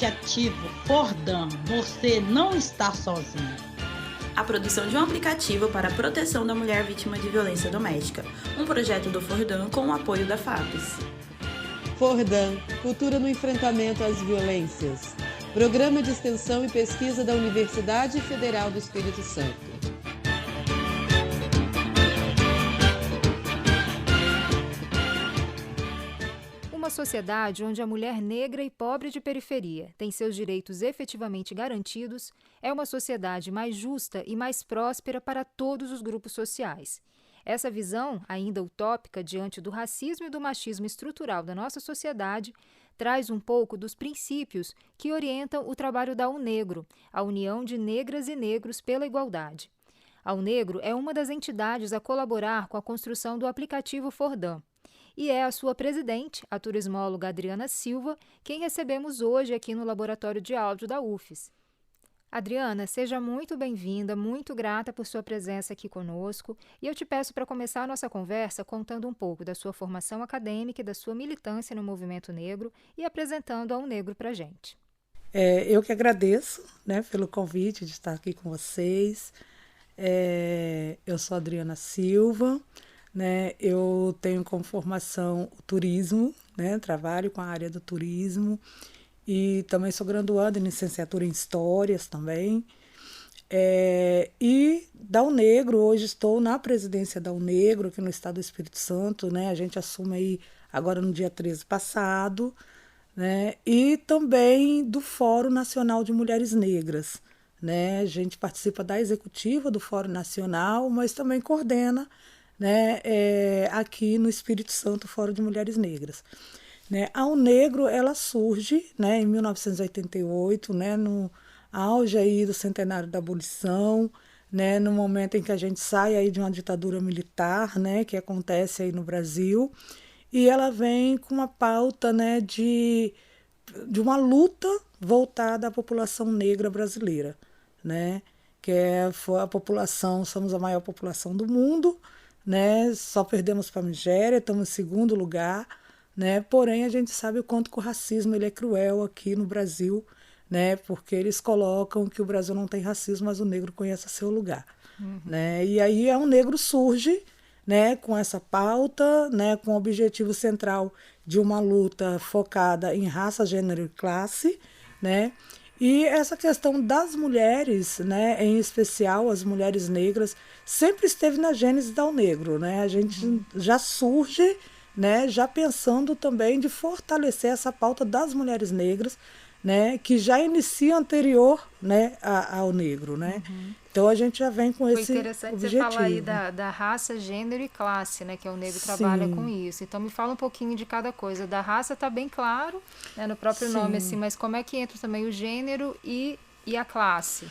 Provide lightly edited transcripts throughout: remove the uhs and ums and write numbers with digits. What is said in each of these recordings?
aplicativo Fordan, você não está sozinho. A produção de um aplicativo para a proteção da mulher vítima de violência doméstica. Um projeto do Fordan com o apoio da FAPES. Fordan, Cultura no Enfrentamento às Violências. Programa de Extensão e Pesquisa da Universidade Federal do Espírito Santo. Uma sociedade onde a mulher negra e pobre de periferia tem seus direitos efetivamente garantidos é uma sociedade mais justa e mais próspera para todos os grupos sociais. Essa visão, ainda utópica diante do racismo e do machismo estrutural da nossa sociedade, traz um pouco dos princípios que orientam o trabalho da UNEGRO, a União de Negras e Negros pela Igualdade. A UNEGRO é uma das entidades a colaborar com a construção do aplicativo Fordan. E é a sua presidente, a turismóloga Adriana Silva, quem recebemos hoje aqui no Laboratório de Áudio da UFES. Adriana, seja muito bem-vinda, muito grata por sua presença aqui conosco. E eu te peço para começar a nossa conversa contando um pouco da sua formação acadêmica e da sua militância no movimento negro e apresentando a UNEGRO para a gente. Eu que agradeço, pelo convite de estar aqui com vocês. Eu sou Adriana Silva. Eu tenho como formação o turismo, trabalho com a área do turismo e também sou graduada em licenciatura em Histórias também. E da UNEGRO, hoje estou na presidência da UNEGRO aqui no estado do Espírito Santo, a gente assume aí agora no dia 13 passado, e também do Fórum Nacional de Mulheres Negras. A gente participa da executiva do Fórum Nacional, mas também coordena aqui no Espírito Santo, Fórum de Mulheres Negras. A UNEGRO, ela surge em 1988, no auge aí do centenário da abolição, no momento em que a gente sai aí de uma ditadura militar, que acontece aí no Brasil, e ela vem com uma pauta de uma luta voltada à população negra brasileira, que foi a população, somos a maior população do mundo, só perdemos para a Nigéria, estamos em segundo lugar, porém a gente sabe o quanto que o racismo ele é cruel aqui no Brasil, porque eles colocam que o Brasil não tem racismo, mas o negro conhece seu lugar. E aí o negro surge com essa pauta, com o objetivo central de uma luta focada em raça, gênero e classe, e essa questão das mulheres, em especial as mulheres negras, sempre esteve na gênese da UNEGRO. A gente já surge, já pensando também de fortalecer essa pauta das mulheres negras, que já inicia anterior ao negro. Então a gente já vem com esse objetivo. Foi interessante você falar aí da raça, gênero e classe, que o negro trabalha com isso. Então me fala um pouquinho de cada coisa. Da raça está bem claro, no próprio nome, assim, mas como é que entra também o gênero e a classe,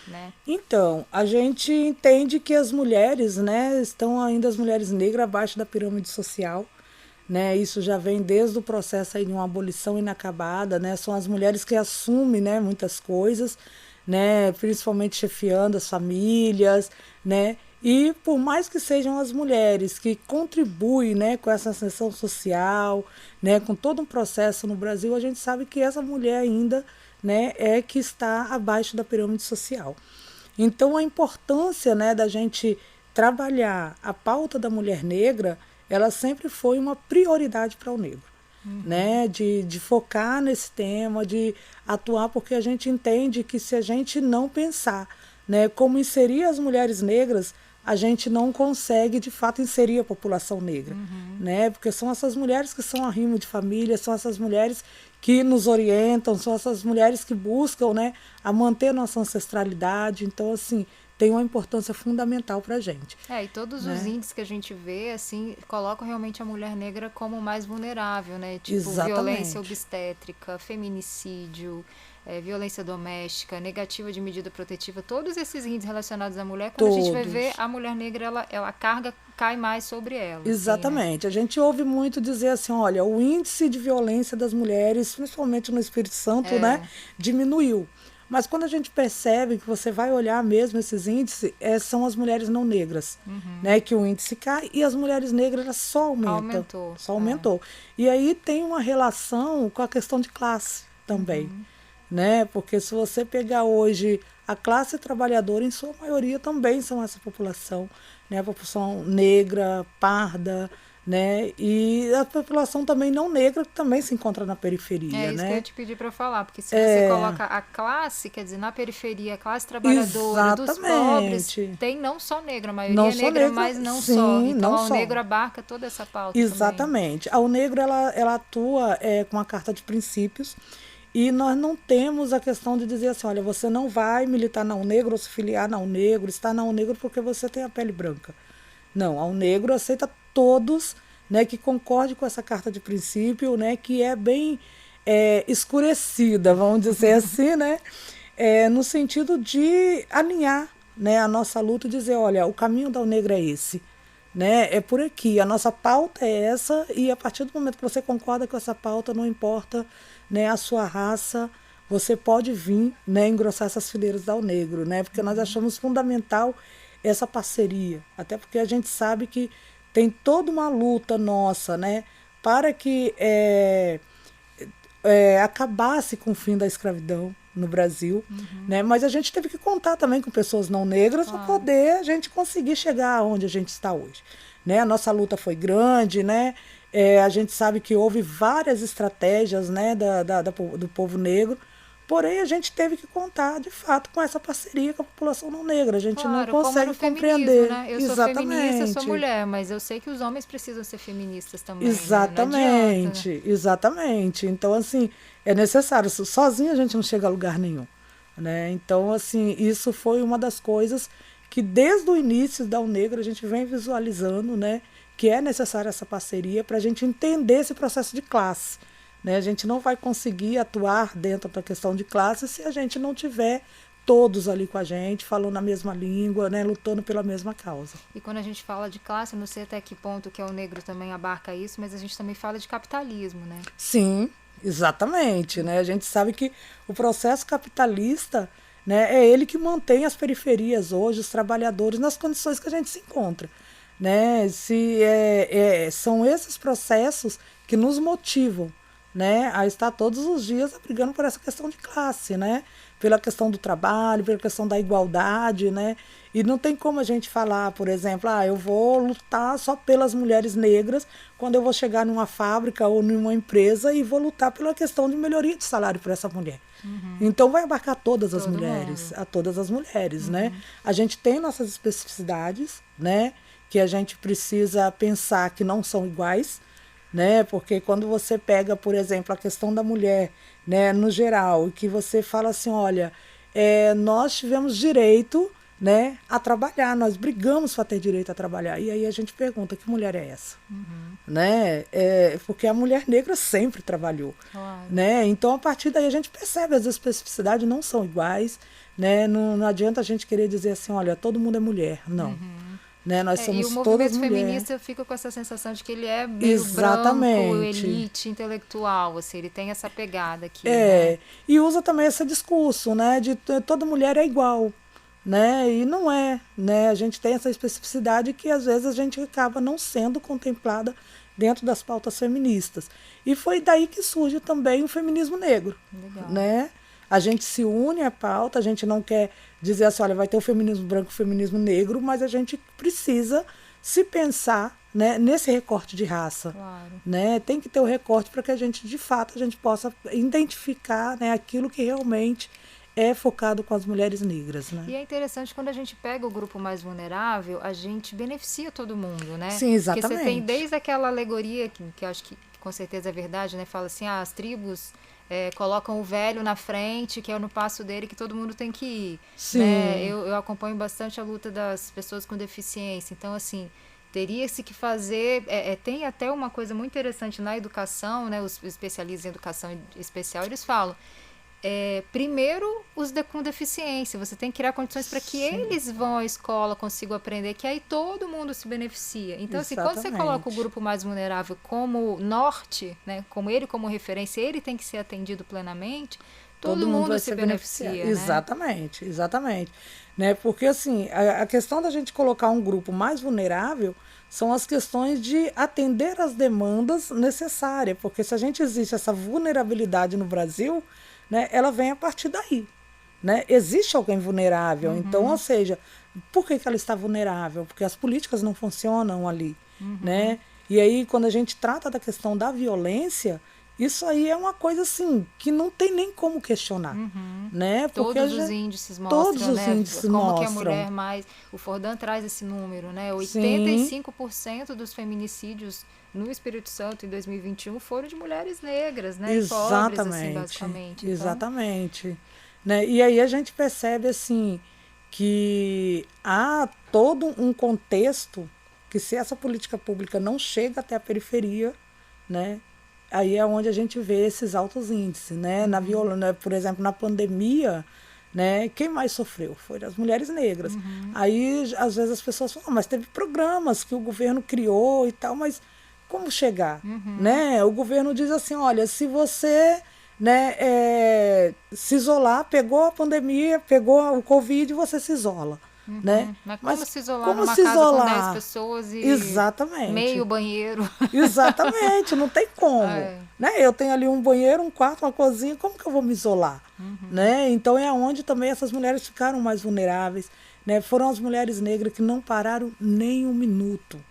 Então, a gente entende que as mulheres, estão ainda as mulheres negras abaixo da pirâmide social, isso já vem desde o processo aí de uma abolição inacabada, são as mulheres que assumem, muitas coisas, principalmente chefiando as famílias, e por mais que sejam as mulheres que contribuem, com essa ascensão social, com todo um processo no Brasil, a gente sabe que essa mulher ainda, é que está abaixo da pirâmide social. Então a importância, da gente trabalhar a pauta da mulher negra, ela sempre foi uma prioridade para o negro. De focar nesse tema, de atuar, porque a gente entende que se a gente não pensar como inserir as mulheres negras, a gente não consegue, de fato, inserir a população negra. Porque são essas mulheres que são arrimo de família, são essas mulheres que nos orientam, são essas mulheres que buscam a manter nossa ancestralidade. Então, assim, tem uma importância fundamental para a gente. E todos os índices que a gente vê, assim, colocam realmente a mulher negra como mais vulnerável, Tipo, Exatamente. Violência obstétrica, feminicídio, violência doméstica, negativa de medida protetiva, todos esses índices relacionados à mulher, quando a gente vai ver, a mulher negra, a carga cai mais sobre ela. Exatamente. Assim, A gente ouve muito dizer assim, olha, o índice de violência das mulheres, principalmente no Espírito Santo, diminuiu. Mas quando a gente percebe que você vai olhar mesmo esses índices, são as mulheres não negras, que o índice cai, e as mulheres negras elas só aumentam. Só aumentou. E aí tem uma relação com a questão de classe também. né? Porque se você pegar hoje a classe trabalhadora, em sua maioria também são essa população, né? A população negra, parda, né? E a população também não negra que também se encontra na periferia, É isso né? que eu ia te pedir para falar, porque se você coloca a classe, quer dizer, na periferia, a classe trabalhadora dos pobres, Exatamente. tem não só negro, a maioria Não é só negra, negra, mas não sim, só. Então, não o só. negro abarca toda essa pauta também. Exatamente. A Unegro, ela atua com a carta de princípios e nós não temos a questão de dizer assim, olha, você não vai militar na Unegro ou se filiar na Unegro, estar na Unegro porque você tem a pele branca. Não, a Unegro aceita todos, né, que concordem com essa carta de princípio, né, que é bem escurecida, vamos dizer assim, né, no sentido de alinhar, né, a nossa luta e dizer, olha, o caminho da Unegro é esse. Né? É por aqui, a nossa pauta é essa, e a partir do momento que você concorda com essa pauta, não importa, né, a sua raça, você pode vir, né, engrossar essas fileiras da Unegro, né? Porque nós achamos fundamental essa parceria, até porque a gente sabe que tem toda uma luta nossa, né, para que acabasse com o fim da escravidão no Brasil, né? Mas a gente teve que contar também com pessoas não negras para poder a gente conseguir chegar onde a gente está hoje, né? A nossa luta foi grande, né? A gente sabe que houve várias estratégias, né, do povo negro, porém a gente teve que contar de fato com essa parceria com a população não negra. A gente não consegue compreender. Né? Eu sou feminista, eu sou mulher, mas eu sei que os homens precisam ser feministas também. Exatamente, né? Exatamente. Então, assim, é necessário. Sozinho a gente não chega a lugar nenhum, né? Então, assim, isso foi uma das coisas que desde o início da Unegro a gente vem visualizando, né, que é necessária essa parceria para a gente entender esse processo de classe. Né? A gente não vai conseguir atuar dentro da questão de classe se a gente não tiver todos ali com a gente, falando a mesma língua, né, lutando pela mesma causa. E quando a gente fala de classe, eu não sei até que ponto que o negro também abarca isso, mas a gente também fala de capitalismo, né? Sim, exatamente. Né? A gente sabe que o processo capitalista, né, é ele que mantém as periferias hoje, os trabalhadores, nas condições que a gente se encontra. Né? São esses processos que nos motivam, né, a estar todos os dias brigando por essa questão de classe, né, pela questão do trabalho, pela questão da igualdade, né, e não tem como a gente falar, por exemplo, eu vou lutar só pelas mulheres negras quando eu vou chegar numa fábrica ou numa empresa e vou lutar pela questão de melhoria de salário para essa mulher. Então vai abarcar todas as mulheres, a todas as mulheres, né, a gente tem nossas especificidades, né, que a gente precisa pensar que não são iguais, né? Porque quando você pega, por exemplo, a questão da mulher, né, no geral, que você fala assim, olha, nós tivemos direito, né, a trabalhar, nós brigamos para ter direito a trabalhar. E aí a gente pergunta, que mulher é essa? Né? Porque a mulher negra sempre trabalhou. Claro. Né? Então, a partir daí, a gente percebe as especificidades não são iguais. Né? Não adianta a gente querer dizer assim, olha, todo mundo é mulher. Não. Né? Nós somos e o todas movimento mulheres. feminista fica com essa sensação de que ele é meio Exatamente. branco, elite, intelectual, assim, ele tem essa pegada aqui. Né? E usa também esse discurso, né, de toda mulher é igual, né, e não é, né, a gente tem essa especificidade que às vezes a gente acaba não sendo contemplada dentro das pautas feministas. E foi daí que surge também o feminismo negro. Legal. Né? A gente se une à pauta, a gente não quer dizer assim, olha, vai ter o feminismo branco e o feminismo negro, mas a gente precisa se pensar, né, nesse recorte de raça. Claro. Né? Tem que ter o recorte para que a gente, de fato, a gente possa identificar, né, aquilo que realmente é focado com as mulheres negras. Né? E é interessante, quando a gente pega o grupo mais vulnerável, a gente beneficia todo mundo, né? Sim, exatamente. Porque você tem desde aquela alegoria, que eu acho que com certeza é verdade, né? Fala assim, as tribos colocam o velho na frente, que é no passo dele que todo mundo tem que ir. Sim. Né? Eu acompanho bastante a luta das pessoas com deficiência. Então, assim, teria-se que fazer... tem até uma coisa muito interessante na educação, né? Os especialistas em educação especial, eles falam... primeiro, os com deficiência. Você tem que criar condições para que eles vão à escola, consigam aprender, que aí todo mundo se beneficia. Então, assim, quando você coloca o grupo mais vulnerável como norte, né, como referência, ele tem que ser atendido plenamente, todo mundo se beneficia. Né? Exatamente, exatamente. Né? Porque, assim, a questão da gente colocar um grupo mais vulnerável são as questões de atender as demandas necessárias, porque se a gente existe essa vulnerabilidade no Brasil, né, ela vem a partir daí. Né? Existe alguém vulnerável, então, ou seja, por que ela está vulnerável? Porque as políticas não funcionam ali, né? E aí, quando a gente trata da questão da violência, isso aí é uma coisa assim que não tem nem como questionar, né? Porque Todos os índices mostram, todos os né, índices como mostram. que a mulher mais... O Fordham traz esse número, né? Sim. 85% dos feminicídios no Espírito Santo em 2021 foram de mulheres negras, né? Exatamente. E pobres, assim, basicamente. Então, Exatamente. Né? E aí a gente percebe assim que há todo um contexto que, se essa política pública não chega até a periferia, né, aí é onde a gente vê esses altos índices, né? Né, por exemplo, na pandemia, né, quem mais sofreu foram as mulheres negras. Aí às vezes as pessoas falam, mas teve programas que o governo criou e tal, mas como chegar, né? O governo diz assim, olha, se você, né, se isolar, pegou a pandemia, pegou o Covid, você se isola, né? Mas como se isolar como numa se casa isolar? com 10 pessoas e Exatamente. meio banheiro? Exatamente, não tem como. É. Né? Eu tenho ali um banheiro, um quarto, uma cozinha, como que eu vou me isolar? Né? Então é onde também essas mulheres ficaram mais vulneráveis. Né? Foram as mulheres negras que não pararam nem um minuto.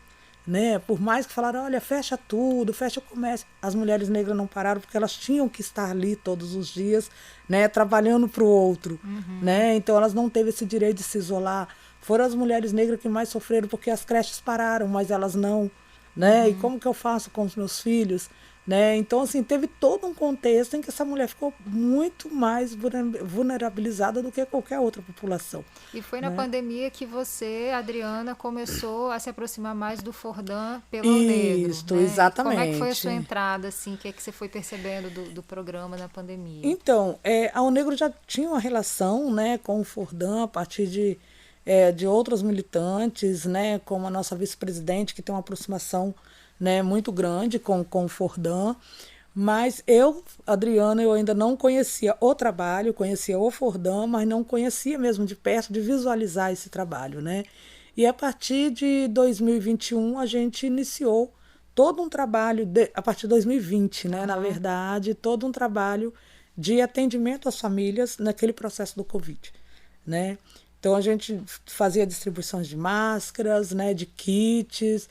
Né? Por mais que falaram, olha, fecha tudo, fecha o comércio, as mulheres negras não pararam porque elas tinham que estar ali todos os dias, né, trabalhando para o outro, né? Então elas não teve esse direito de se isolar. Foram as mulheres negras que mais sofreram porque as creches pararam, mas elas não, né? E como que eu faço com os meus filhos, né? Então assim, teve todo um contexto em que essa mulher ficou muito mais vulnerabilizada do que qualquer outra população. E foi na pandemia que você, Adriana, começou a se aproximar mais do Fordham pelo negro. Isso, né? exatamente. Como é que foi a sua entrada, assim? O que é que você foi percebendo do programa na pandemia? Então, a O Negro já tinha uma relação, né, com o Fordham a partir de outros militantes, né, como a nossa vice-presidente, que tem uma aproximação, né, muito grande com o Fordham. Mas eu, Adriana, eu ainda não conhecia o trabalho, conhecia o Fordham, mas não conhecia mesmo de perto, de visualizar esse trabalho, né? E a partir de 2021 a gente iniciou todo um trabalho, a partir de 2020, né? Na verdade, todo um trabalho de atendimento às famílias naquele processo do Covid, né? Então a gente fazia distribuições de máscaras, né? De kits,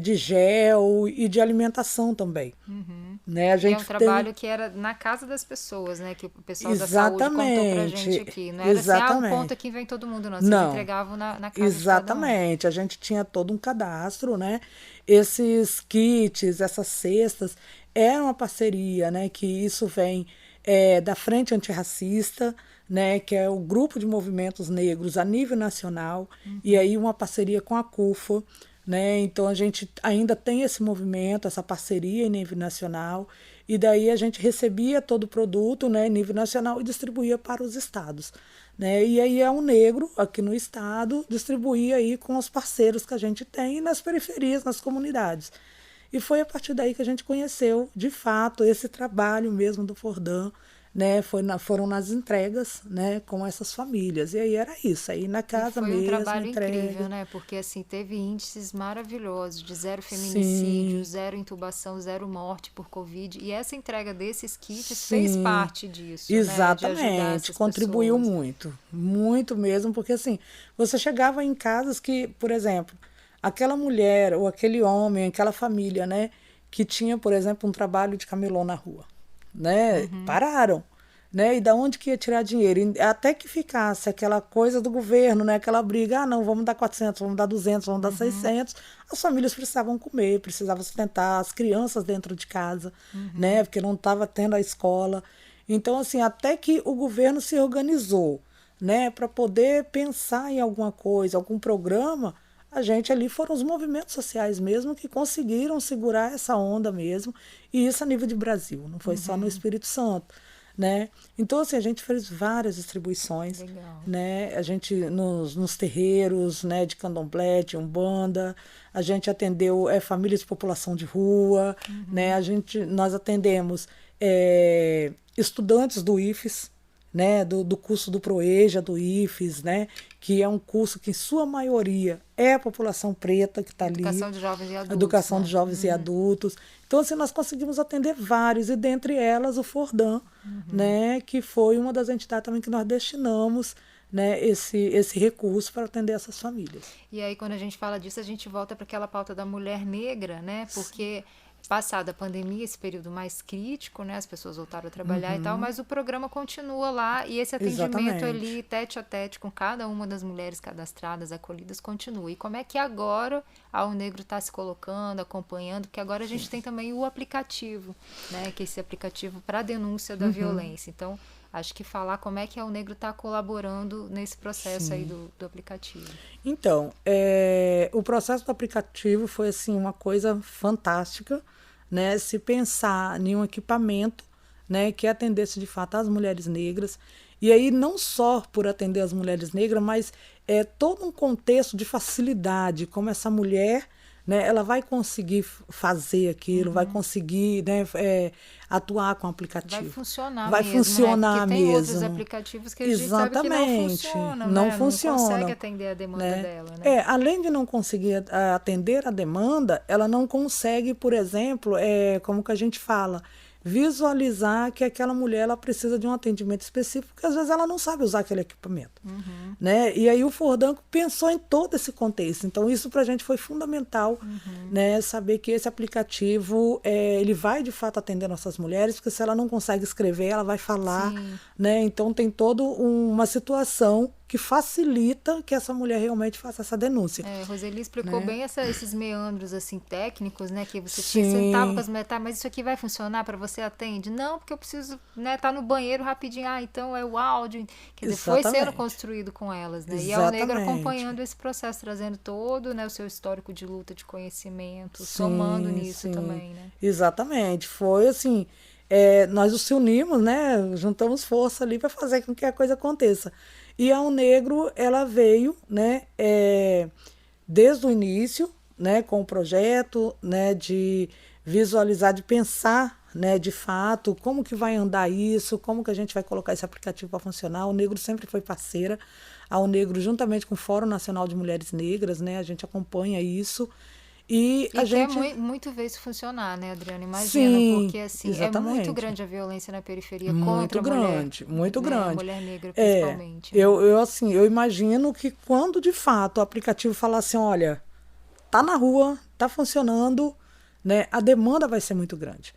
de gel e de alimentação também. Né? A gente é um trabalho que era na casa das pessoas, né? Que o pessoal da saúde contou pra gente aqui. Não era assim, um ponto aqui vem todo mundo, não. Vocês entregavam na casa Exatamente. de cada um. A gente tinha todo um cadastro, né? Esses kits, essas cestas, era uma parceria, né? Que isso vem da Frente Antirracista, né? Que é o grupo de movimentos negros a nível nacional, e aí uma parceria com a CUFA, né? Então a gente ainda tem esse movimento, essa parceria em nível nacional, e daí a gente recebia todo o produto, né, em nível nacional e distribuía para os estados, né? E aí O Negro, aqui no estado, distribuía aí com os parceiros que a gente tem nas periferias, nas comunidades. E foi a partir daí que a gente conheceu, de fato, esse trabalho mesmo do Fordham, né? Foram nas entregas, né, com essas famílias. E aí era isso, aí na casa mesmo, foi um trabalho entrega. incrível, né? Porque assim, teve índices maravilhosos de 0 feminicídio, Sim. 0 intubação, 0 morte por Covid. E essa entrega desses kits Sim. fez parte disso, Exatamente, né? De ajudar essas contribuiu pessoas. muito mesmo, porque assim, você chegava em casas que, por exemplo, aquela mulher ou aquele homem, aquela família, né, que tinha, por exemplo, um trabalho de camelô na rua, né, pararam, né, e da onde que ia tirar dinheiro? E até que ficasse aquela coisa do governo, né, aquela briga, não, vamos dar 400, vamos dar 200, vamos dar 600, as famílias precisavam comer, precisavam sustentar as crianças dentro de casa, né, porque não estava tendo a escola. Então, assim, até que o governo se organizou, né, para poder pensar em alguma coisa, algum programa, a gente ali foram os movimentos sociais mesmo que conseguiram segurar essa onda mesmo, e isso a nível de Brasil, não foi só no Espírito Santo, né? Então, assim, a gente fez várias distribuições, Legal. né? A gente nos terreiros, né, de candomblé, de umbanda, a gente atendeu famílias de população de rua, né? Nós atendemos estudantes do IFES, né, do curso do PROEJA, do IFES, né, que é um curso que, em sua maioria, é a população preta que está ali. Educação de jovens e adultos. Educação né? de jovens e adultos. Então, assim, nós conseguimos atender vários, e dentre elas o Fordan, né, que foi uma das entidades também que nós destinamos, né, esse recurso para atender essas famílias. E aí, quando a gente fala disso, a gente volta para aquela pauta da mulher negra, né? Porque passada a pandemia, esse período mais crítico, né? As pessoas voltaram a trabalhar e tal, mas o programa continua lá e esse atendimento Exatamente. ali, tete a tete, com cada uma das mulheres cadastradas, acolhidas, continua. E como é que agora a O Negro está se colocando, acompanhando? Porque agora a gente tem também o aplicativo, né? Que é esse aplicativo para denúncia da violência. Então, acho que falar como é que a O Negro está colaborando nesse processo aí do aplicativo. Então, o processo do aplicativo foi assim uma coisa fantástica, né? Se pensar em um equipamento, né, que atendesse de fato as mulheres negras, e aí não só por atender as mulheres negras, mas todo um contexto de facilidade, como essa mulher, né, ela vai conseguir fazer aquilo, vai conseguir, né, atuar com o aplicativo. Vai funcionar vai mesmo, funcionar né? Porque tem outros mesmo. aplicativos que a gente sabe que não funcionam, não né? funcionam, Não consegue atender a demanda né? dela, né? Além de não conseguir atender a demanda, ela não consegue, por exemplo, como que a gente fala, visualizar que aquela mulher ela precisa de um atendimento específico, porque às vezes ela não sabe usar aquele equipamento. Né? E aí o Fordanco pensou em todo esse contexto. Então isso para a gente foi fundamental, né? Saber que esse aplicativo ele vai de fato atender nossas mulheres, porque se ela não consegue escrever, ela vai falar. Né? Então tem toda uma situação que facilita que essa mulher realmente faça essa denúncia. Roseli explicou bem esses meandros assim técnicos, né? Que você Sim. sentava com as mulheres, mas isso aqui vai funcionar para você atende? Não, porque eu preciso, né, tá no banheiro rapidinho. Então é o áudio. Quer dizer, foi sendo construído com elas, né? E a O Negro acompanhando esse processo, trazendo todo, né, o seu histórico de luta, de conhecimento, somando nisso também, né? Exatamente. Foi assim, nós nos unimos, né? Juntamos força ali para fazer com que a coisa aconteça. E a O Negro, ela veio, né, desde o início, né, com o projeto, né, de visualizar, de pensar, né, de fato, como que vai andar isso, como que a gente vai colocar esse aplicativo para funcionar. O Negro sempre foi parceira. A O Negro, juntamente com o Fórum Nacional de Mulheres Negras, né, a gente acompanha isso. E a gente quer muito ver isso funcionar, né, Adriana? Imagina, Sim, porque assim, exatamente. é muito grande a violência na periferia muito contra a grande, mulher, muito né, grande. a mulher negra, principalmente. Né? Eu imagino que quando de fato o aplicativo falar assim, olha, tá na rua, tá funcionando, né, a demanda vai ser muito grande.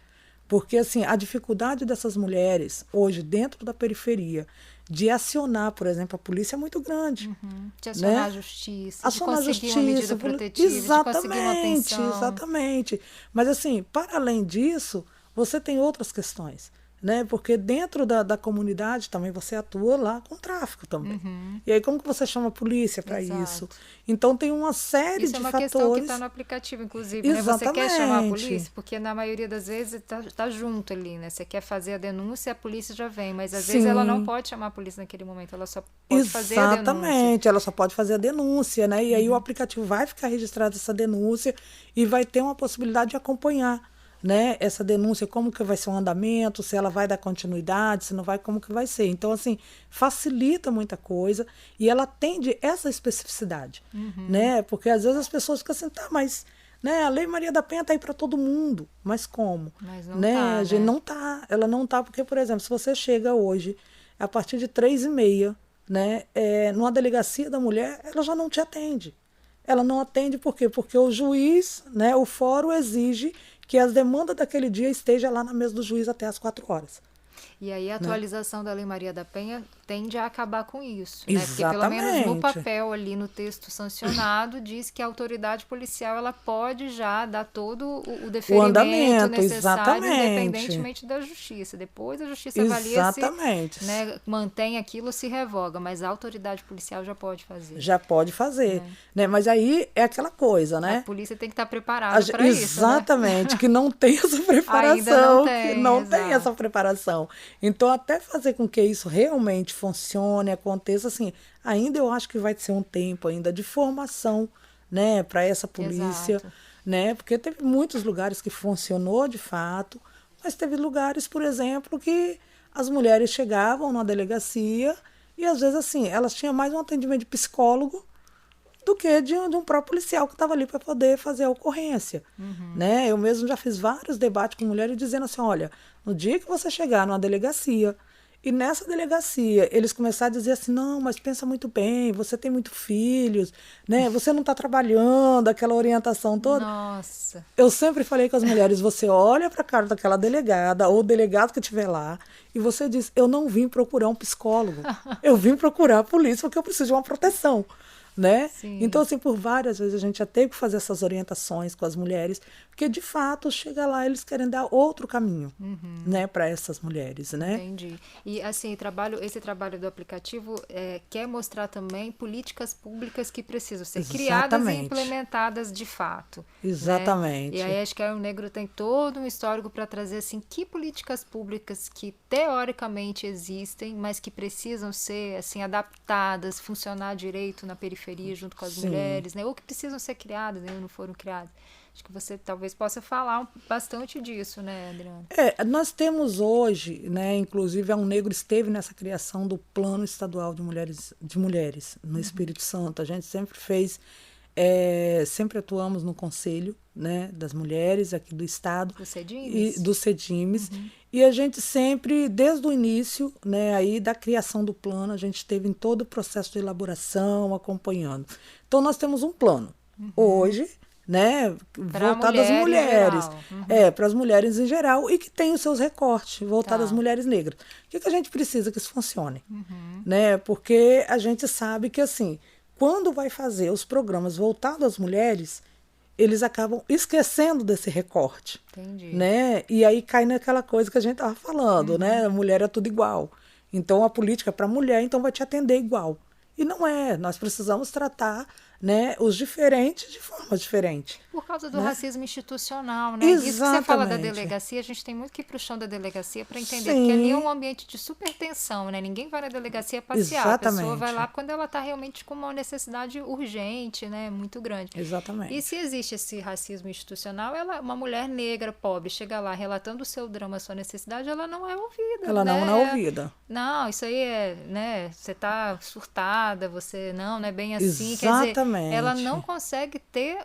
Porque assim, a dificuldade dessas mulheres hoje dentro da periferia de acionar, por exemplo, a polícia é muito grande. De acionar, né? a justiça, Acionar de conseguir uma medida protetiva, de conseguir uma atenção. Exatamente. Mas assim, para além disso, você tem outras questões. Né? Porque dentro da comunidade também você atua lá com tráfico também. E aí como que você chama a polícia para isso? Então tem uma série isso de é uma fatores. questão que está no aplicativo, inclusive. Né? Você quer chamar a polícia? Porque na maioria das vezes tá junto ali, né? Você quer fazer a denúncia, a polícia já vem. Mas às vezes ela não pode chamar a polícia naquele momento, ela só pode fazer a denúncia. Exatamente, ela só pode fazer a denúncia, né? E aí o aplicativo vai ficar registrado essa denúncia e vai ter uma possibilidade de acompanhar, né, essa denúncia, como que vai ser o andamento, se ela vai dar continuidade, se não vai, como que vai ser. Então, assim, facilita muita coisa e ela atende essa especificidade, né? Porque às vezes as pessoas ficam assim, tá, mas né, a Lei Maria da Penha tá aí para todo mundo, mas como? Mas não né? tá, A gente né? não tá, ela não tá, porque, por exemplo, se você chega hoje, a partir de 3h30, né, numa delegacia da mulher, ela já não te atende. Ela não atende por quê? Porque o juiz, né, o fórum exige que as demandas daquele dia esteja lá na mesa do juiz até às 4h. E aí a atualização da Lei Maria da Penha tende a acabar com isso, né? Porque pelo menos no Exatamente. papel ali no texto sancionado diz que a autoridade policial ela pode já dar todo o deferimento andamento, necessário, exatamente. independentemente da justiça. Depois a justiça avalia Exatamente. se, né, mantém aquilo ou se revoga, mas a autoridade policial já pode fazer. Já pode fazer, né? Mas aí é aquela coisa, A né? polícia tem que estar preparada para isso, né? Exatamente, que não tem essa preparação, Ainda não tem, que não tem exato. essa preparação. Então, até fazer com que isso realmente funcione, aconteça, assim, ainda eu acho que vai ser um tempo ainda de formação, né, para essa polícia, Exato. né? Porque teve muitos lugares que funcionou de fato, mas teve lugares, por exemplo, que as mulheres chegavam na delegacia e, às vezes, assim, elas tinham mais um atendimento de psicólogo do que de um próprio policial que estava ali para poder fazer a ocorrência. Né? Eu mesmo já fiz vários debates com mulheres dizendo assim, olha, no dia que você chegar numa delegacia e nessa delegacia eles começarem a dizer assim, não, mas pensa muito bem, você tem muitos filhos, né? Você não está trabalhando, aquela orientação toda. Nossa. Eu sempre falei com as mulheres, você olha para a cara daquela delegada ou delegado que estiver lá e você diz, eu não vim procurar um psicólogo, eu vim procurar a polícia porque eu preciso de uma proteção. Né? Então, assim, por várias vezes a gente já teve que fazer essas orientações com as mulheres, porque de fato chega lá, eles querem dar outro caminho, né, para essas mulheres, né? Entendi. E assim, esse trabalho do aplicativo quer mostrar também políticas públicas que precisam ser criadas e implementadas de fato. Exatamente. Né? E aí acho que a Arroio Negro tem todo um histórico para trazer assim, que políticas públicas que teoricamente existem, mas que precisam ser assim, adaptadas, funcionar direito na periferia junto com as mulheres, né? Ou que precisam ser criadas, né? Ou não foram criadas. Acho que você talvez possa falar bastante disso, né, Adriana? Nós temos hoje, né, inclusive a Negro esteve nessa criação do Plano Estadual de Mulheres no Espírito Santo. A gente sempre fez, sempre atuamos no Conselho, né, das Mulheres aqui do Estado. Do CEDIMES. E a gente sempre, desde o início, né, aí da criação do plano, a gente esteve em todo o processo de elaboração, acompanhando. Então, nós temos um plano hoje, né, voltado às mulheres, para as mulheres em geral, e que tem os seus recortes, voltado às mulheres negras. O que a gente precisa que isso funcione? Né? Porque a gente sabe que, assim, quando vai fazer os programas voltados às mulheres, eles acabam esquecendo desse recorte. Entendi. Né? E aí cai naquela coisa que a gente estava falando, né? A mulher é tudo igual. Então, a política para a mulher então vai te atender igual. E não é. Nós precisamos tratar, né, os diferentes de forma diferente. Por causa do racismo institucional, né? Exatamente. Isso que você fala da delegacia, a gente tem muito que ir para o chão da delegacia para entender, porque ali é um ambiente de super tensão, né? Ninguém vai na delegacia passear, a pessoa vai lá quando ela está realmente com uma necessidade urgente, né? Muito grande. Exatamente. E se existe esse racismo institucional, uma mulher negra, pobre, chega lá relatando o seu drama, a sua necessidade, ela não é ouvida. Ela né? não é ouvida. Não, isso aí né? Você está surtada, você não é bem assim. Exatamente. Quer dizer, ela não consegue ter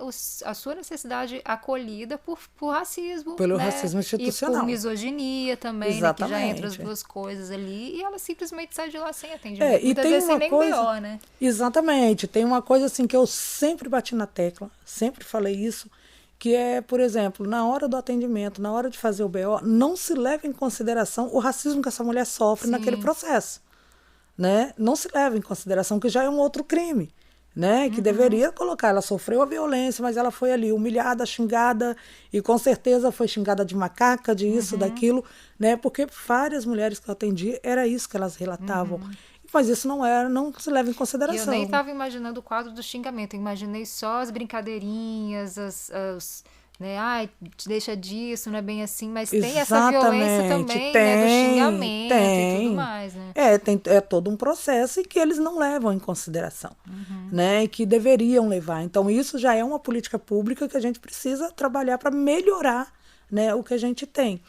a sua necessidade acolhida por racismo. Pelo né? racismo institucional. E por misoginia também, né? Que já entra as duas coisas ali. E ela simplesmente sai de lá sem atendimento. E tem vezes uma sem coisa, nem BO, né? Exatamente. Tem uma coisa assim que eu sempre bati na tecla, sempre falei isso, que é, por exemplo, na hora do atendimento, na hora de fazer o BO, não se leva em consideração o racismo que essa mulher sofre naquele processo. Né? Não se leva em consideração que já é um outro crime. Né, que deveria colocar, ela sofreu a violência, mas ela foi ali humilhada, xingada, e com certeza foi xingada de macaca, de isso, daquilo, né, porque várias mulheres que eu atendi, era isso que elas relatavam. Mas isso não se leva em consideração. E eu nem estava imaginando o quadro do xingamento, eu imaginei só as brincadeirinhas, né, ai, te deixa disso, não é bem assim, mas tem essa violência também, né, do xingamento e tudo mais, né? É todo um processo e que eles não levam em consideração, né, e que deveriam levar. Então, isso já é uma política pública que a gente precisa trabalhar para melhorar, né, o que a gente tem.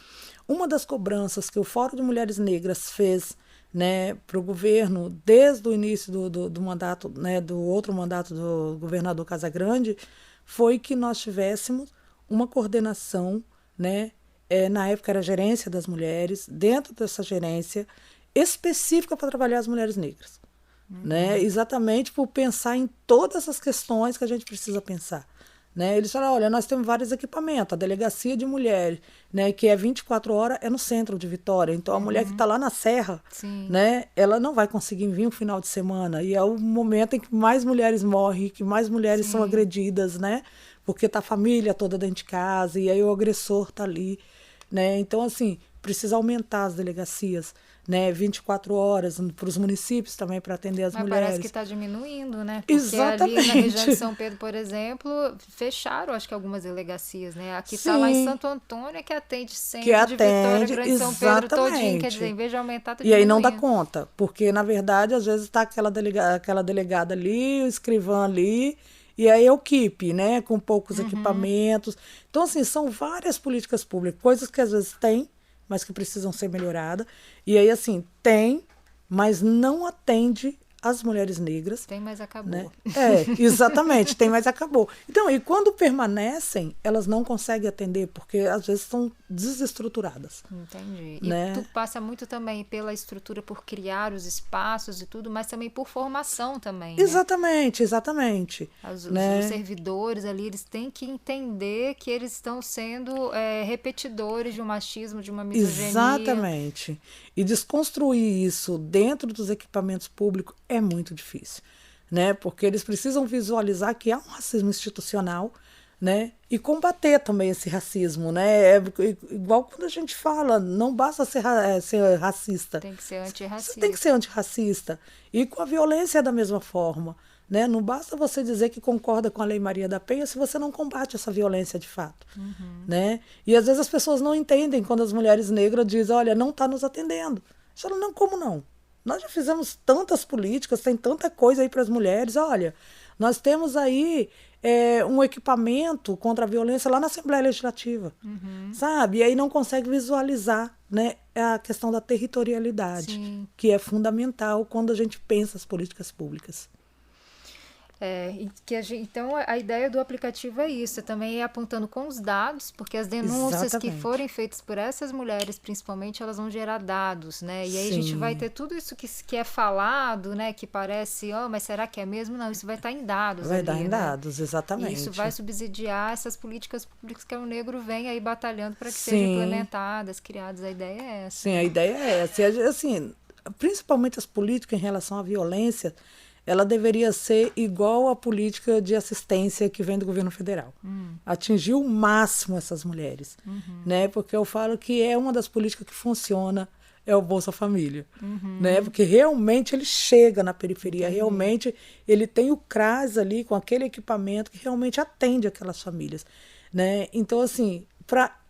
Uma das cobranças que o Fórum de Mulheres Negras fez, né, para o governo, desde o início do mandato, né, do outro mandato do governador Casagrande, foi que nós tivéssemos uma coordenação, né, na época era a gerência das mulheres, dentro dessa gerência específica para trabalhar as mulheres negras, né, exatamente por pensar em todas as questões que a gente precisa pensar. Né? Eles falaram, olha, nós temos vários equipamentos, a delegacia de mulheres, né, que é 24 horas, é no centro de Vitória, então a mulher que está lá na Serra, né, ela não vai conseguir vir um final de semana, e é o momento em que mais mulheres morrem, que mais mulheres são agredidas, né, porque está a família toda dentro de casa, e aí o agressor está ali, né, então assim, precisa aumentar as delegacias, né, 24 horas para os municípios também para atender as mulheres. Mas parece que está diminuindo, né? Porque exatamente. Ali na região de São Pedro, por exemplo, fecharam, acho que algumas delegacias, né? Aqui está lá em Santo Antônio que atende centro de Vitória, Grande São Pedro todinho, quer dizer, em vez de aumentar, está diminuindo. E aí não dá conta, porque na verdade às vezes está aquela delegada ali, o escrivão ali, e aí é o equipe, né, com poucos equipamentos. Então assim, são várias políticas públicas, coisas que às vezes tem, mas que precisam ser melhoradas. E aí, assim, tem, mas não atende as mulheres negras. Tem, mas acabou. Né? Exatamente, tem, mas acabou. Então, e quando permanecem, elas não conseguem atender, porque às vezes são desestruturadas. Entendi. Né? E tu passa muito também pela estrutura, por criar os espaços e tudo, mas também por formação também. Exatamente, né? Exatamente. Os né? servidores ali, eles têm que entender que eles estão sendo repetidores de um machismo, de uma misoginia. Exatamente. E desconstruir isso dentro dos equipamentos públicos é muito difícil, né? Porque eles precisam visualizar que há um racismo institucional, né? E combater também esse racismo, né? É igual quando a gente fala, não basta ser racista. Tem que ser antirracista. Você tem que ser antirracista. E com a violência é da mesma forma, né? Não basta você dizer que concorda com a Lei Maria da Penha se você não combate essa violência de fato. Né? E às vezes as pessoas não entendem quando as mulheres negras dizem, olha, não está nos atendendo. Eu falo, não, como não? Nós já fizemos tantas políticas, tem tanta coisa aí para as mulheres. Olha, nós temos aí um equipamento contra a violência lá na Assembleia Legislativa, sabe? E aí não consegue visualizar, né, a questão da territorialidade, Sim. que é fundamental quando a gente pensa as políticas públicas. Então a ideia do aplicativo é isso, também é apontando com os dados, porque as denúncias Exatamente. que forem feitas por essas mulheres, principalmente, elas vão gerar dados, né? E aí a gente vai ter tudo isso que é falado, né? Que parece, mas será que é mesmo? Não, isso vai estar em dados. Vai ali, dar em né? dados, exatamente. E isso vai subsidiar essas políticas públicas que o negro vem aí batalhando para que Sim. sejam implementadas, criadas. A ideia é essa. Sim, a ideia é essa. E, assim, principalmente as políticas em relação à violência, ela deveria ser igual à política de assistência que vem do governo federal. Atingir o máximo essas mulheres. Né? Porque eu falo que é uma das políticas que funciona, é o Bolsa Família. Né? Porque realmente ele chega na periferia, realmente ele tem o CRAS ali com aquele equipamento que realmente atende aquelas famílias. Né? Então, assim,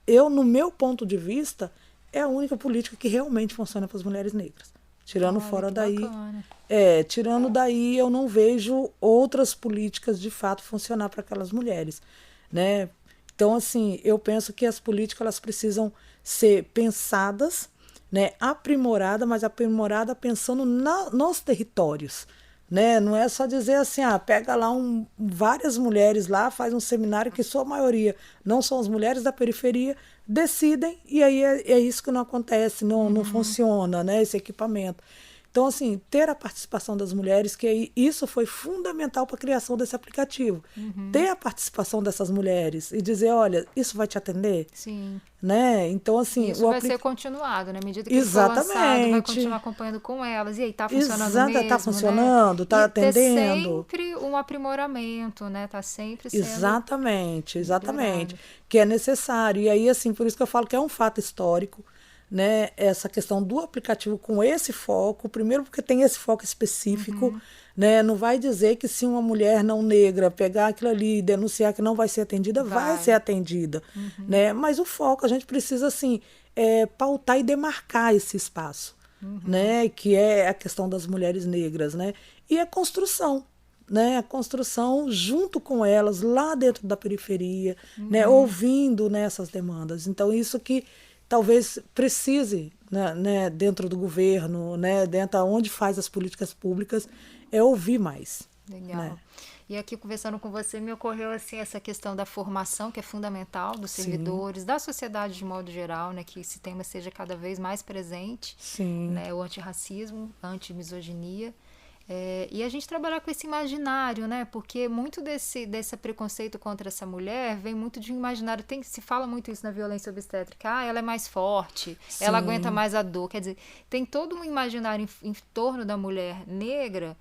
no meu ponto de vista, é a única política que realmente funciona para as mulheres negras. Tirando fora daí. Bacana. Tirando daí, eu não vejo outras políticas de fato funcionar para aquelas mulheres, né? Então, assim, eu penso que as políticas elas precisam ser pensadas, né? Aprimoradas, mas aprimorada pensando nos territórios, né? Não é só dizer assim, pega lá várias mulheres lá, faz um seminário que sua maioria não são as mulheres da periferia, decidem e aí é isso que não acontece, não funciona, né? Esse equipamento. Então, assim, ter a participação das mulheres, que isso foi fundamental para a criação desse aplicativo. Ter a participação dessas mulheres e dizer, olha, isso vai te atender? Sim. Né? Então, assim... Isso vai ser continuado, né? À medida que Exatamente. for lançado, vai continuar acompanhando com elas. E aí, tá funcionando mesmo, Está funcionando, está atendendo. Ter sempre um aprimoramento, né? Tá sempre sendo Exatamente. melhorado. Que é necessário. E aí, assim, por isso que eu falo que é um fato histórico, né, essa questão do aplicativo com esse foco, primeiro porque tem esse foco específico, né, não vai dizer que se uma mulher não negra pegar aquilo ali e denunciar que não vai ser atendida, vai ser atendida, né, mas o foco, a gente precisa assim, pautar e demarcar esse espaço, né, que é a questão das mulheres negras, né, e a construção, né, a construção junto com elas, lá dentro da periferia, né, ouvindo nessas demandas, então isso que talvez precise, né, dentro do governo, né, dentro onde faz as políticas públicas, é ouvir mais. Legal. Né? E aqui, conversando com você, me ocorreu assim, essa questão da formação, que é fundamental, dos servidores, da sociedade de modo geral, né, que esse tema seja cada vez mais presente, né, o antirracismo, a antimisoginia. E a gente trabalhar com esse imaginário, né? Porque muito desse preconceito contra essa mulher vem muito de um imaginário. Se fala muito isso na violência obstétrica. Ela é mais forte, ela aguenta mais a dor. Quer dizer, tem todo um imaginário em torno da mulher negra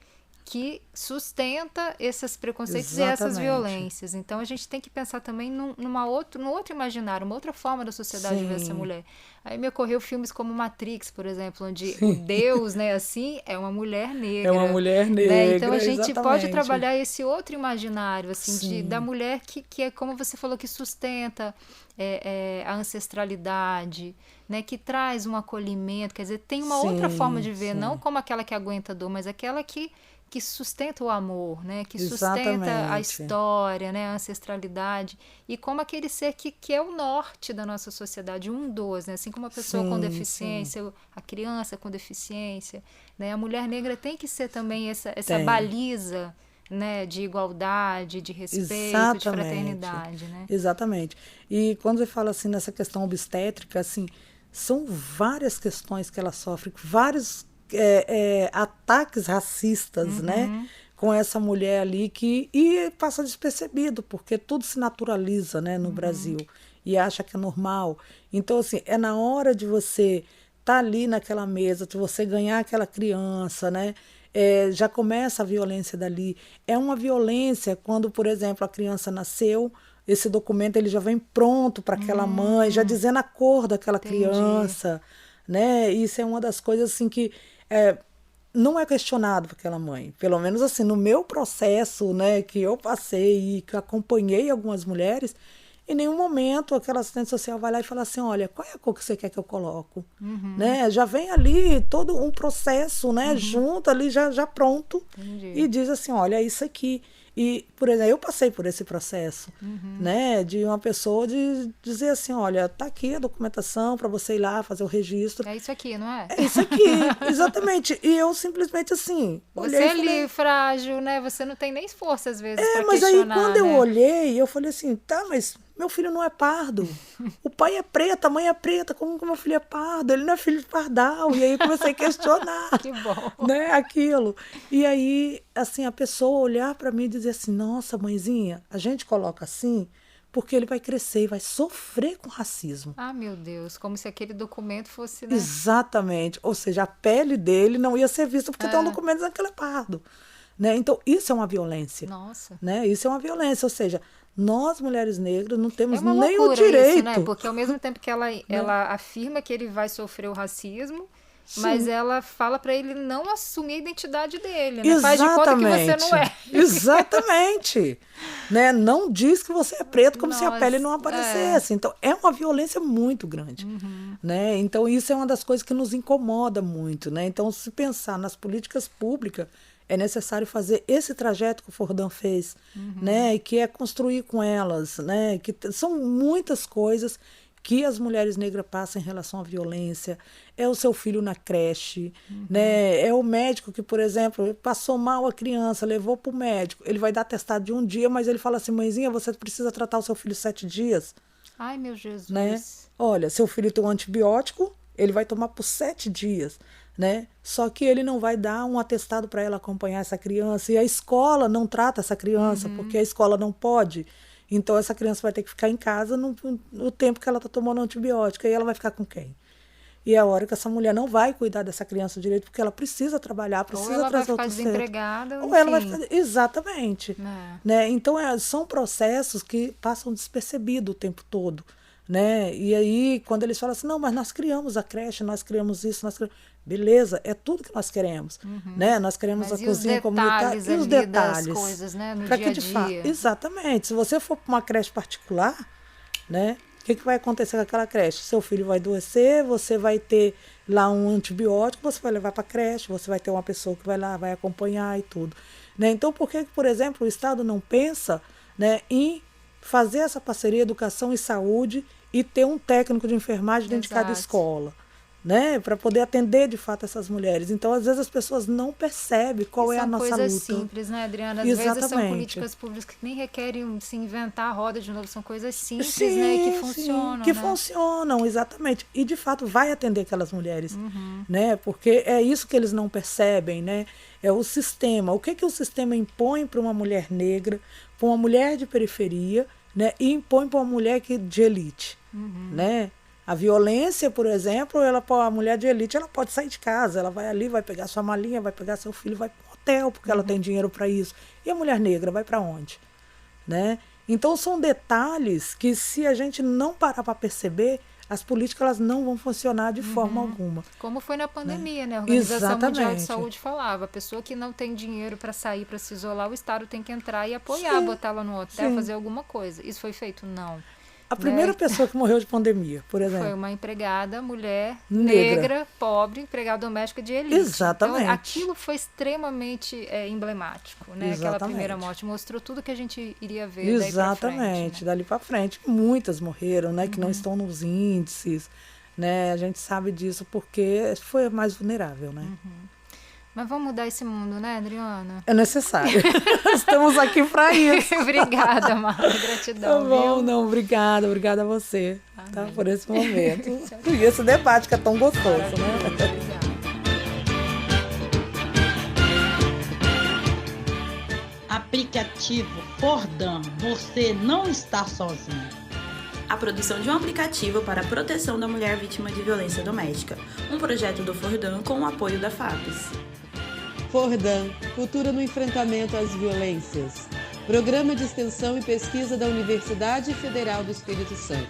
que sustenta esses preconceitos e essas violências. Então, a gente tem que pensar também num outro imaginário, uma outra forma da sociedade ver essa mulher. Aí me ocorreu filmes como Matrix, por exemplo, onde o Deus, né, assim, é uma mulher negra. É uma mulher negra, né? Então, a gente exatamente. pode trabalhar esse outro imaginário, assim, da mulher que é, como você falou, que sustenta a ancestralidade, né, que traz um acolhimento, quer dizer, tem uma outra forma de ver, não como aquela que aguenta a dor, mas aquela que que sustenta o amor, né? Que sustenta a Exatamente. história, né? A ancestralidade, e como aquele ser que é o norte da nossa sociedade, um dos, né? Assim como a pessoa com Sim, deficiência, a criança com deficiência, né? A mulher negra tem que ser também essa tem. baliza, né? De igualdade, de respeito, de Exatamente. fraternidade, né? Exatamente. E quando você fala assim nessa questão obstétrica, assim, são várias questões que ela sofre, vários ataques racistas, né? Com essa mulher ali e passa despercebido, porque tudo se naturaliza, né, no Brasil e acha que é normal. Então, assim, é na hora de você estar ali naquela mesa, de você ganhar aquela criança, né? Já começa a violência dali. É uma violência quando, por exemplo, a criança nasceu, esse documento ele já vem pronto para aquela mãe, já dizendo a cor daquela criança, né? Isso é uma das coisas assim que não é questionado por aquela mãe. Pelo menos assim, no meu processo, né, que eu passei e que acompanhei algumas mulheres, em nenhum momento aquela assistente social vai lá e fala assim, olha, qual é a cor que você quer que eu coloco? Né? Já vem ali todo um processo, né, junto ali, já pronto. E diz assim, olha, é isso aqui. E, por exemplo, eu passei por esse processo, né, de uma pessoa de dizer assim, olha, tá aqui a documentação para você ir lá fazer o registro. É isso aqui, não é? É isso aqui, exatamente. E eu simplesmente assim, Você olhei é e falei, ali, frágil, né? Você não tem nem força, às vezes, para mas aí questionar, quando eu né? olhei, eu falei assim, tá, mas meu filho não é pardo. O pai é preto, a mãe é preta, como que meu filho é pardo? Ele não é filho de pardal. E aí eu comecei a questionar, Que bom. né, aquilo. E aí, assim, a pessoa olhar para mim e dizer assim, nossa, mãezinha, a gente coloca assim porque ele vai crescer e vai sofrer com racismo. Ah, meu Deus, como se aquele documento fosse, né? Exatamente. Ou seja, a pele dele não ia ser vista porque tem um documento dizendo que ele é pardo. Né? Então, isso é uma violência. Nossa. Né? Isso é uma violência. Ou seja, nós, mulheres negras, não temos É uma nem o loucura direito. isso, né? Porque ao mesmo tempo que ela afirma que ele vai sofrer o racismo, mas ela fala para ele não assumir a identidade dele, né? Faz de conta que você não é. Exatamente. Né? Não diz que você é preto como se a Nossa, pele não aparecesse. Então, é uma violência muito grande. Né? Então, isso é uma das coisas que nos incomoda muito. Né? Então, se pensar nas políticas públicas, é necessário fazer esse trajeto que o Fordan fez, né? Que é construir com elas, né? Que são muitas coisas que as mulheres negras passam em relação à violência. É o seu filho na creche, né? É o médico que, por exemplo, passou mal a criança, levou para o médico. Ele vai dar atestado de 1 dia, mas ele fala assim, mãezinha, você precisa tratar o seu filho 7 dias. Ai, meu Jesus. Né? Olha, seu filho tem um antibiótico, ele vai tomar por 7 dias. Né? Só que ele não vai dar um atestado para ela acompanhar essa criança. E a escola não trata essa criança, porque a escola não pode. Então, essa criança vai ter que ficar em casa no tempo que ela está tomando antibiótico. E ela vai ficar com quem? E é a hora que essa mulher não vai cuidar dessa criança direito, porque ela precisa trabalhar, precisa ou ela trazer vai ficar outro desempregada, ou ela vai enfim. ficar... Exatamente. Né? Então, são processos que passam despercebidos o tempo todo. Né? E aí, quando eles falam assim, não, mas nós criamos a creche, nós criamos isso, nós criamos... Beleza, é tudo que nós queremos. Né? Nós queremos Mas a cozinha comunitária e os das detalhes. coisas, né? No Pra dia que a de fato, dia. exatamente. Se você for para uma creche particular, né? O que vai acontecer com aquela creche? Seu filho vai adoecer, você vai ter lá um antibiótico, você vai levar para a creche, você vai ter uma pessoa que vai lá, vai acompanhar e tudo. Né? Então, por que, por exemplo, o Estado não pensa, né, em fazer essa parceria educação e saúde e ter um técnico de enfermagem dentro de cada escola? Né, para poder atender de fato essas mulheres. Então, às vezes, as pessoas não percebem qual é a nossa luta. São coisas simples, né, Adriana? Às vezes são políticas públicas que nem requerem se inventar a roda de novo, são coisas simples, né, e que funcionam. Que funcionam, exatamente. E, de fato, vai atender aquelas mulheres. Né, porque é isso que eles não percebem, né? É o sistema. O que o sistema impõe para uma mulher negra, para uma mulher de periferia, né, e impõe para uma mulher de elite, né? A violência, por exemplo, a mulher de elite, ela pode sair de casa, ela vai ali, vai pegar sua malinha, vai pegar seu filho, vai para um hotel, porque ela tem dinheiro para isso. E a mulher negra vai para onde? Né? Então, são detalhes que, se a gente não parar para perceber, as políticas elas não vão funcionar de forma alguma. Como foi na pandemia, né? A Organização Mundial de Exatamente. Saúde falava, a pessoa que não tem dinheiro para sair, para se isolar, o Estado tem que entrar e apoiar, botá-la no hotel, fazer alguma coisa. Isso foi feito? Não. A primeira pessoa que morreu de pandemia, por exemplo. Foi uma empregada, mulher, Negra. negra, pobre, empregada doméstica de elite. Exatamente. Então, aquilo foi extremamente emblemático, né? Aquela Exatamente. primeira morte mostrou tudo que a gente iria ver Exatamente, daí pra frente, né? dali para frente. Muitas morreram, né, que não estão nos índices, né? A gente sabe disso porque foi a mais vulnerável, né? Mas vamos mudar esse mundo, né, Adriana? É necessário. Estamos aqui para isso. Obrigada, Mara. Gratidão, Tá bom, viu? não, obrigada a você, tá, por esse momento. E esse debate que é tão gostoso, né? Obrigada. Aplicativo Fordan, você não está sozinho. A produção de um aplicativo para a proteção da mulher vítima de violência doméstica. Um projeto do Fordan com o apoio da FAPES. Fordan, Cultura no Enfrentamento às Violências. Programa de Extensão e Pesquisa da Universidade Federal do Espírito Santo.